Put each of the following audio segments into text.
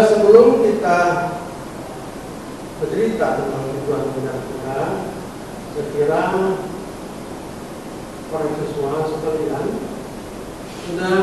Sebelum kita bercerita tentang kebutuhan kita, saya kira para siswa sekalian sudah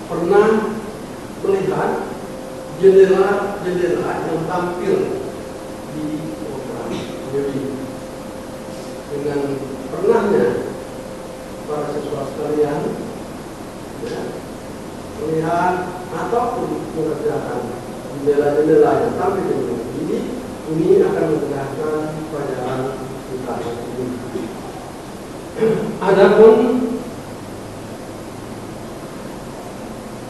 pernah melihat jendela-jendela yang tampil di program jadi dengan pernahnya para siswa sekalian melihat ataupun mengerjakan jendela-jendela yang tampil ini akan memudahkan pelajaran kita ini. Adapun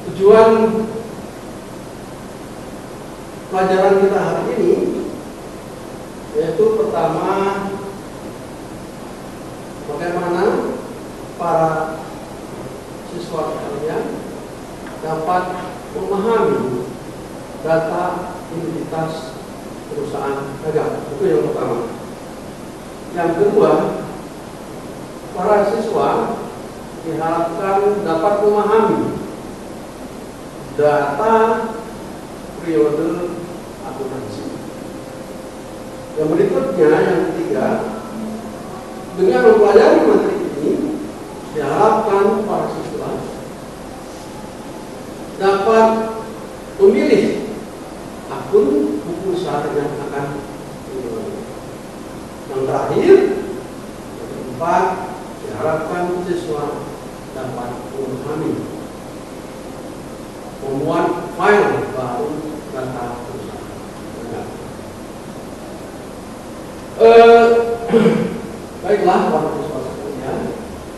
tujuan pelajaran kita hari ini yaitu pertama, bagaimana para siswa sekalian dapat memahami data identitas perusahaan dagang. Itu yang pertama. Yang kedua, para siswa diharapkan dapat memahami data periode akuntansi. Yang berikutnya, yang ketiga, dengan mempelajari materi ini diharapkan para siswa dapat memilih akun buku besar yang akan dimulai. Yang terakhir, yang keempat, diharapkan siswa dapat memahami membuat file baru data perusahaan. Baiklah para siswa sekalian,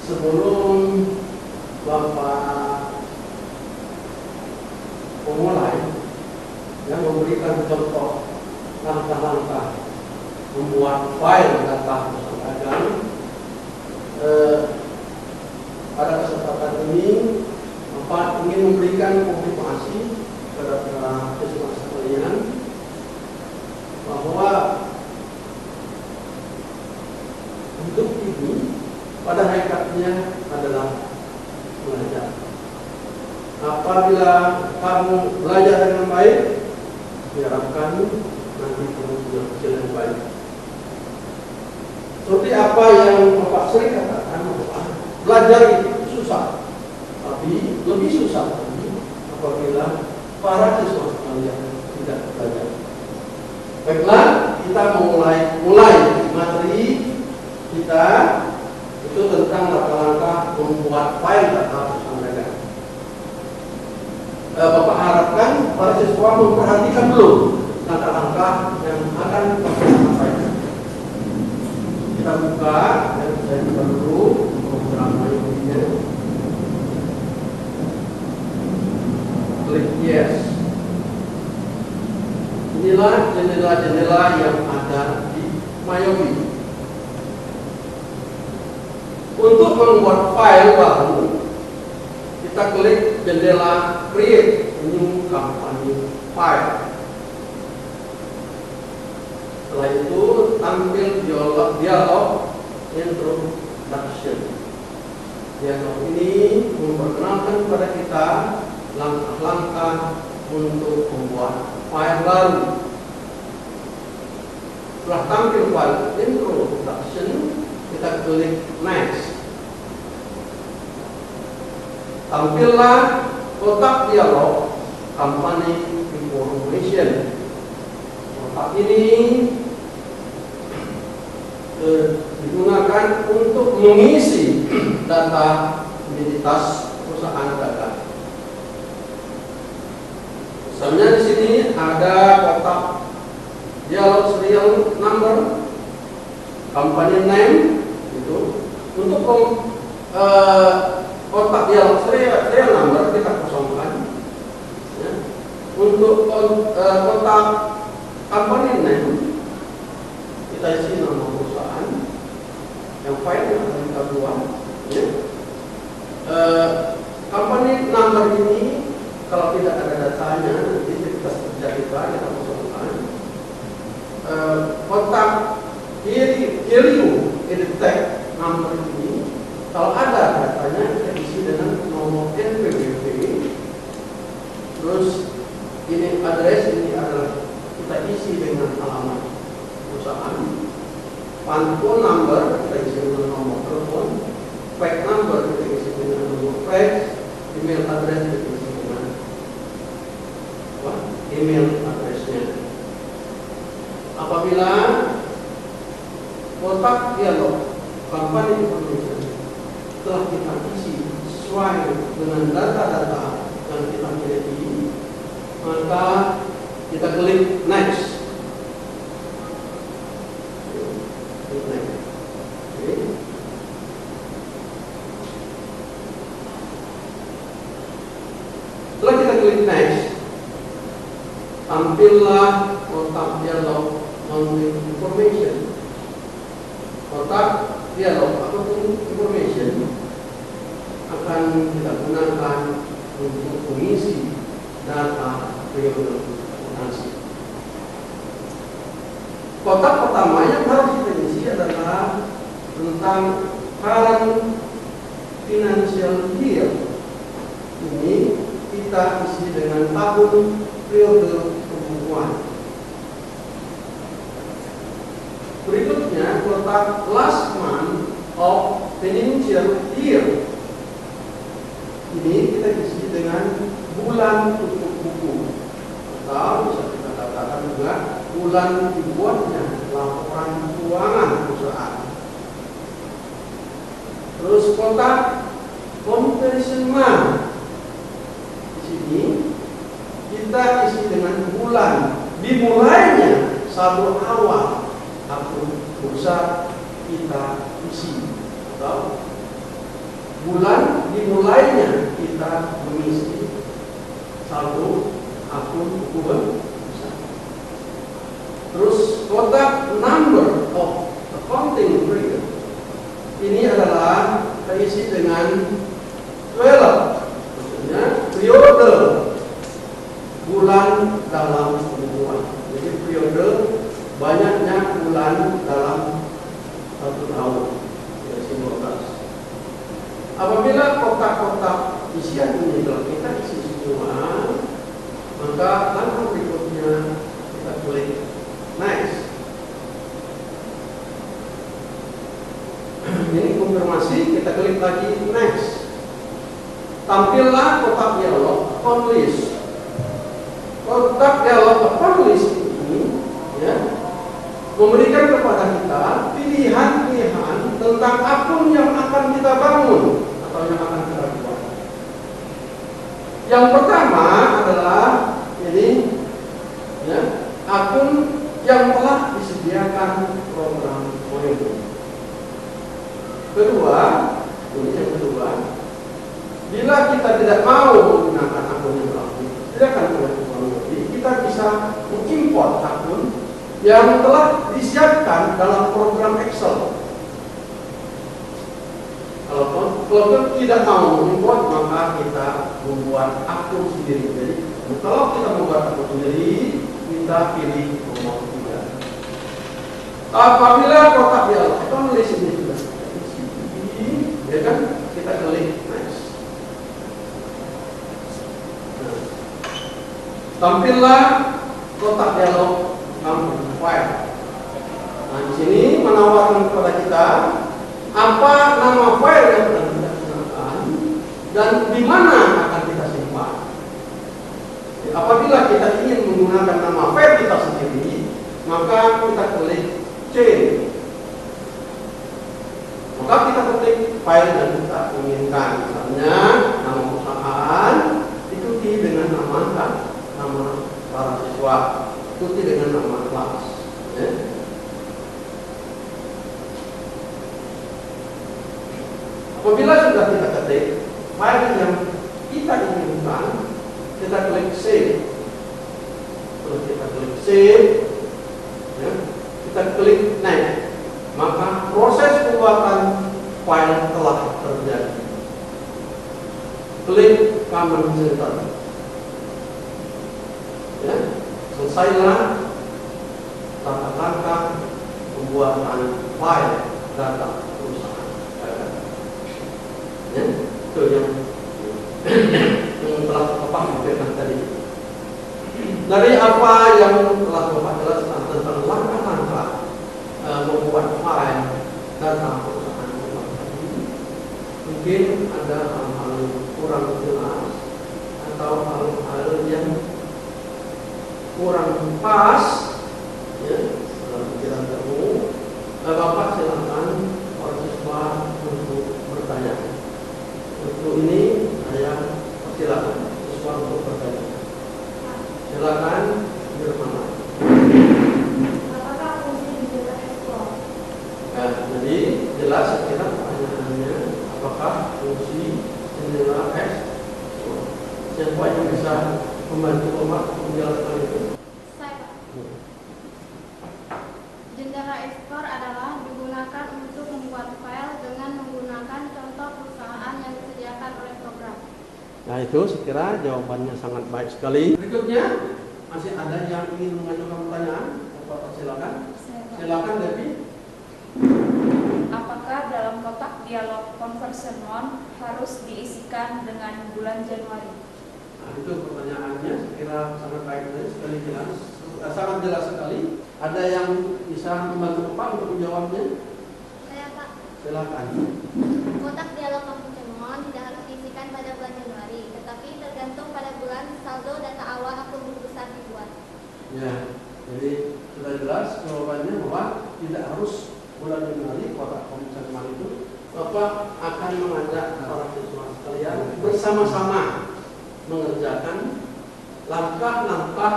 sebelum Bapak memulai yang memberikan contoh langkah-langkah membuat file data perusahaan dagang, pada kesempatan ini Bapak ingin memberikan konfirmasi kepada para siswa sekalian bahwa hidup ini pada hakikatnya adalah belajar. Apabila kamu belajar dengan baik, diharapkan nanti kamu punya hasil yang baik. Seperti apa yang Bapak sering katakan, bahwa belajar itu susah, tapi lebih susah lagi apabila para siswa sekalian tidak belajar. Baiklah, kita mulai materi kita itu tentang langkah-langkah membuat file data perusahaan dagang. Bapak harapkan para siswa memperhatikan dulu langkah-langkah yang akan Bapak sampaikan. Kita buka dan saya buka dulu program ini. Klik yes. Inilah jendela-jendela yang ada di Mayobi. Untuk membuat file baru, kita klik jendela create new company file. Setelah itu tampil dialog introduction. Dialog ini memperkenalkan kepada kita langkah-langkah untuk membuat file baru. Setelah tampil file introduction, kita klik next. Tampillah kotak dialog company information. Kotak ini digunakan untuk mengisi data identitas perusahaan dagang. Misalnya di sini ada kotak dialog serial number, company name, itu untuk kotak dialog serial number kita kosongkan. Ya. Untuk kotak company name kita isi nama perusahaan yang file yang akan kita buat. Ya. Company number ini kalau tidak ada datanya nanti kita kita kosongkan. Kotak value edit number ini kalau ada datanya kita isi dengan nomor NPWP. Terus ini address ini adalah kita isi dengan alamat perusahaan. Phone number kita isi dengan nomor telepon. Fax number kita isi dengan nomor fax. Email address kita isi dengan email addressnya. Apabila kotak dialog company information telah kita isi sesuai dengan data-data yang kita miliki, maka kita klik next. Setelah kita klik next, tampillah kotak dialog information. Kotak dialog ataupun information akan kita gunakan untuk mengisi data periode akuntansi. Kotak pertama yang harus kita isi adalah tentang current financial year. Ini kita isi dengan tahun periode pembukuan. Berikutnya kotak last month of financial year. Ini kita isi dengan bulan tutup buku, atau bisa kita katakan juga bulan dibuatnya laporan keuangan perusahaan. Terus kotak comparison month. Di sini kita isi dengan bulan dimulainya saldo awal akun bursa kita isi, atau bulan dimulainya kita mengisi saldo akun bursa. Terus kotak number of accounting period ini adalah terisi dengan 12, maksudnya periode bulan dalam pembukuan. Jadi periode banyaknya bulan dalam satu tahun. Apabila kotak-kotak isian ini telah kita isi semua, maka langkah berikutnya kita klik next. Ini konfirmasi, kita klik lagi next. Tampillah kotak dialog account list. Kotak dialog account list ini ya, memberikan kepada kita pilihan-pilihan tentang akun yang akan kita bangun atau yang akan kita buat. Yang pertama adalah ini ya, akun yang telah disediakan program Moneyball. Kedua, ini yang kedua, bila kita tidak mau menggunakan akun yang telah disediakan oleh program Moneyball, kita bisa mengimport akun yang telah disiapkan dalam program Excel. Kalau tidak mau mengimport, maka kita membuat akun sendiri. Jadi, kalau kita membuat akun sendiri, kita pilih nomor 3. Apabila kotak dialog account list ini sudah Tampillah kotak dialog file. Nah, di sini menawarkan kepada kita apa nama file yang akan kita gunakan dan di mana akan kita simpan. Apabila kita ingin menggunakan nama file kita sendiri, maka kita klik change. Maka kita ketik file yang kita inginkan, misalnya nama perusahaan, ikuti dengan nama para siswa, ikuti dengan nama kelas. Ya. Apabila sudah kita ketik file yang kita inginkan, kita klik save. Terus kita klik save, ya. Kita klik next. Maka proses pembuatan file telah terjadi. Klik command center. Ya, selesailah langkah-langkah pembuatan file data perusahaan. Ya, itu yang telah Bapak sampaikan tadi. Dari apa yang telah Bapak jelaskan tentang langkah-langkah membuat file data perusahaan tadi, mungkin ada hal-hal kurang jelas atau hal-hal yang kurang pas, ya, dalam pikiran kamu. Bapak silakan para siswa untuk bertanya. Untuk ini saya silakan siswa untuk bertanya. Silakan Nirmala. Apakah fungsi jendela ekspor? Nah, jadi jelas saya kira pertanyaannya, apakah fungsi jendela ekspor? Siapa yang bisa membantu Bapak menjelaskan itu? Saya, Pak. Jendela ekspor adalah digunakan untuk membuat file dengan menggunakan contoh perusahaan yang disediakan oleh program. Nah, itu saya kira jawabannya sangat baik sekali. Berikutnya, masih ada yang ingin mengajukan pertanyaan? Bapak silakan. Silakan, Devi. Apakah dalam kotak dialog conversion on harus diisikan dengan bulan Januari? Nah, itu pertanyaannya, saya kira sangat baik sekali, jelas, sangat jelas sekali. Ada yang bisa membantu Bapak untuk menjawabnya? Saya, Pak. Silakan. Kotak dialog conversion on tidak harus diisikan pada bulan Januari, tetapi tergantung pada bulan saldo data awal akun buku besar dibuat. Ya, jadi sudah jelas jawabannya bahwa tidak harus bulan Januari kotak conversion on itu. Bapak akan mengajak para siswa sekalian bersama-sama mengerjakan langkah-langkah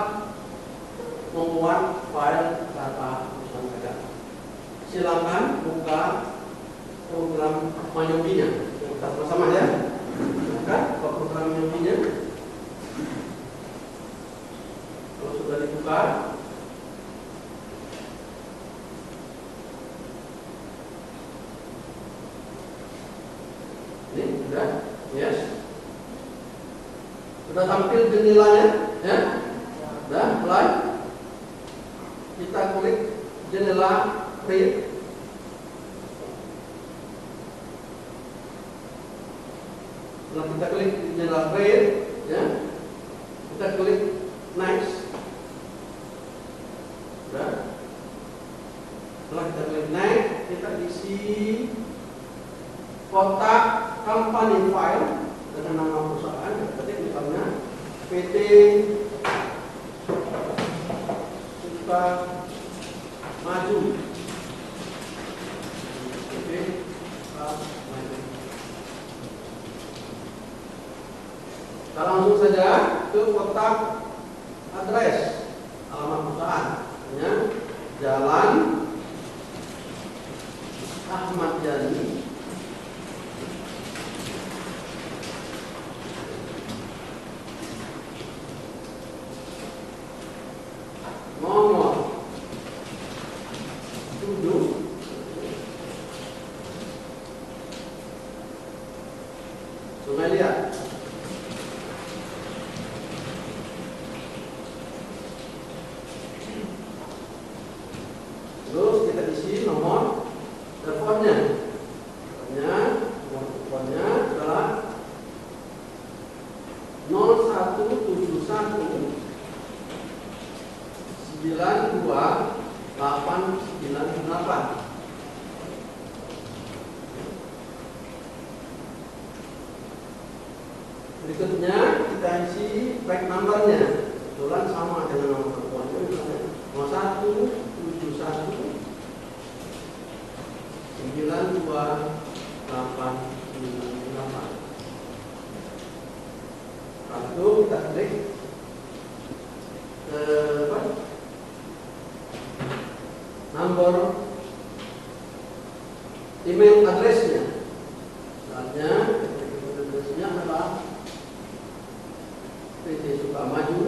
membuat file data perusahaan negara. Silakan buka program Mayombi-nya. Kita bersama ya. Silakan buka program Mayombi-nya. Kalau sudah dibuka, ini sudah, yes. Sudah tampil jendelanya, ya. Sudah mulai. Kita klik jendela print. Setelah kita klik jendela print, ya, kita klik next. Sudah. Setelah kita klik next, kita isi kotak company file dengan nama perusahaan. Ketik misalnya PT Suka Maju. PT Suka Maju. Kita langsung saja ke kotak address alamat perusahaan. Ya, Jalan Ahmad Yani, nomor 7, Sungai Liat. Terus kita isi nomor teleponnya. Nomor teleponnya adalah 0171 92898. Berikutnya kita isi back numbernya, kebetulan sama dengan nomor teleponnya, misalnya 0171 92898. Lalu kita klik nomor email addressnya. Misalnya email addressnya adalah PT Sukamaju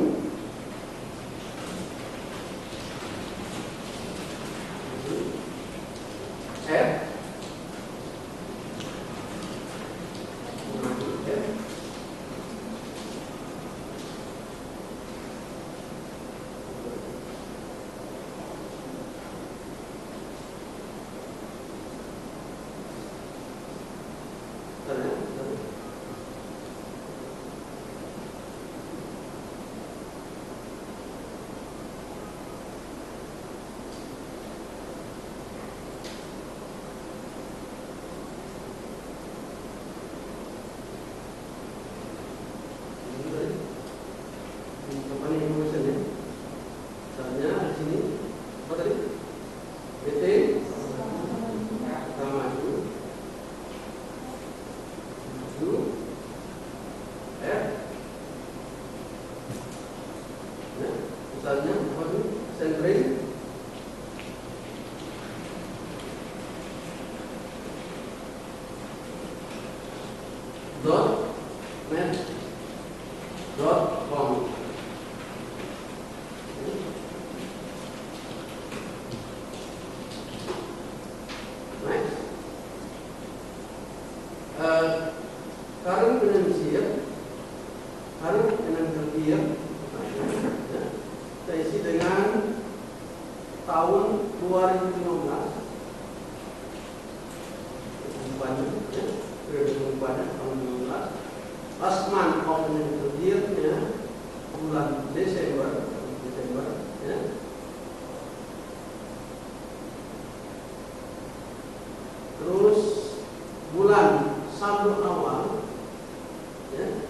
misalnya apa itu? Sentring .net.com. Next. Current financial year kita isi dengan tahun 2015. Periode tahun 2015. Last month of financial year-nya bulan Desember ya. Terus bulan saldo awal ya.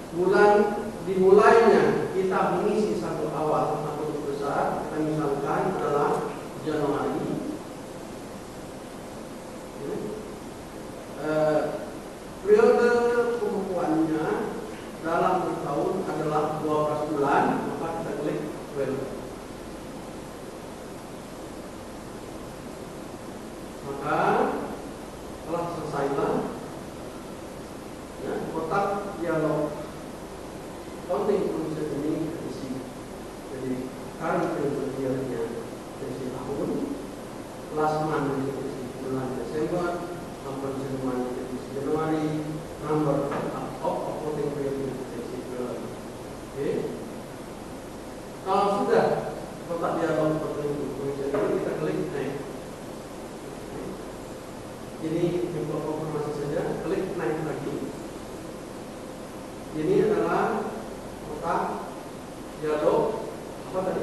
Bulan dimulainya kita mengisi saldo awal atau besar, kita misalkan adalah Januari ya. Periode pembukuannya dalam bertahun adalah 12 bulan, maka kita klik 12. Maka telah selesailah ya, kotak dialog accounting provision ini isi. Jadi current financial year-nya isi tahun, last month isi bulan Desember, sampai Januari, number of accounting period isi bulan. Oke. Kalau sudah kotak dialog accounting provision ini kita klik naik. Ini info konfirmasi saja, klik naik lagi. Ini adalah kotak dialog apa tadi?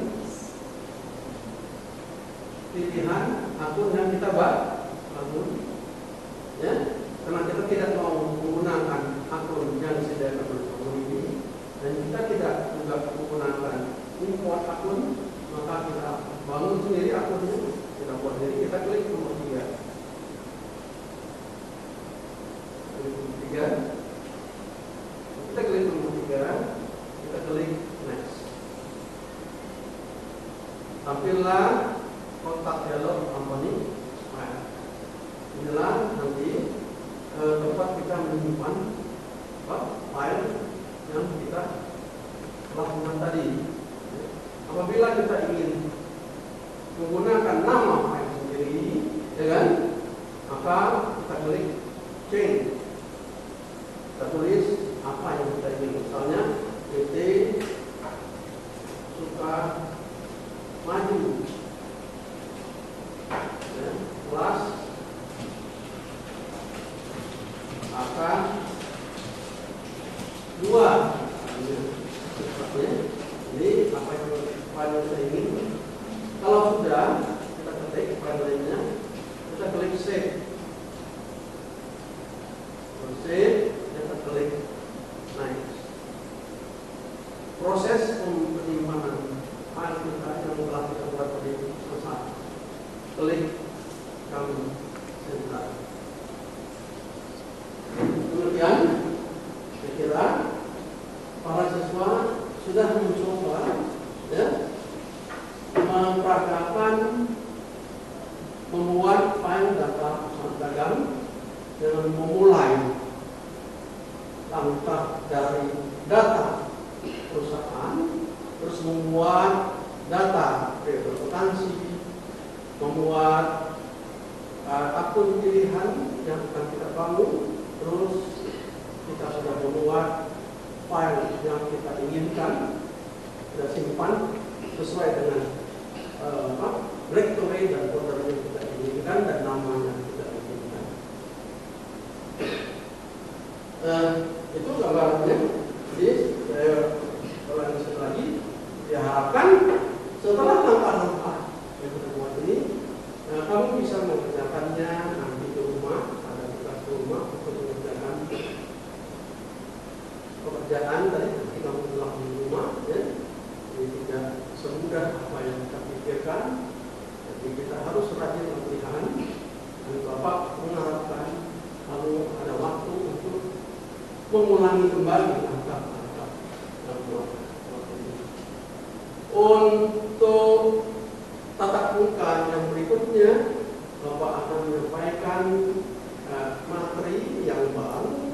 Pilihan akun yang kita bangun, ya. Karena kita tidak mau menggunakan akun yang disediakan oleh akun ini, dan kita tidak juga menggunakan import akun, maka kita bangun sendiri akunnya, kita buat sendiri. Kita klik nomor 3. Kita klik nomor 3, kita klik next. Tampillah kontak dialog company. Inilah nanti tempat kita menyimpan file yang kita lakukan tadi. Apabila kita ingin menggunakan nama file sendiri, ya kan? Maka kita klik change. Kita tulis apa yang kita ingin, misalnya PT Sukamaju ya, kelas akan 2 ini apa yang saya ingin sudah, kita ketik filenya, kita klik save. Save, kita klik next. Proses penyimpanan file kita yang telah kita buat tadi selesai. Klik kami sentral. Kemudian, saya kira para siswa sudah mencoba ya, memperagakan membuat file data perusahaan dagang dengan memulai langkah dari data perusahaan, terus membuat data representasi, membuat akun pilihan yang akan kita bangun, terus kita sudah membuat file yang kita inginkan, kita simpan sesuai dengan directory dan folder yang kita inginkan dan namanya kita inginkan. Itu gambarannya. Jadi saya ulangi sekali lagi, diharapkan setelah langkah-langkah yang kita buat ini, kamu bisa mengerjakannya nanti di rumah, ada tugas di rumah untuk mengerjakan pekerjaan tadi nanti kamu pulang di rumah ya. Jadi tidak semudah apa yang kita pikirkan. Jadi kita harus rajin latihan. Dan Bapak mengharapkan kamu ada waktu untuk mengulangi kembali langkah-langkah yang buat ini. Untuk tatap muka yang berikutnya, Bapak akan menyampaikan materi yang baru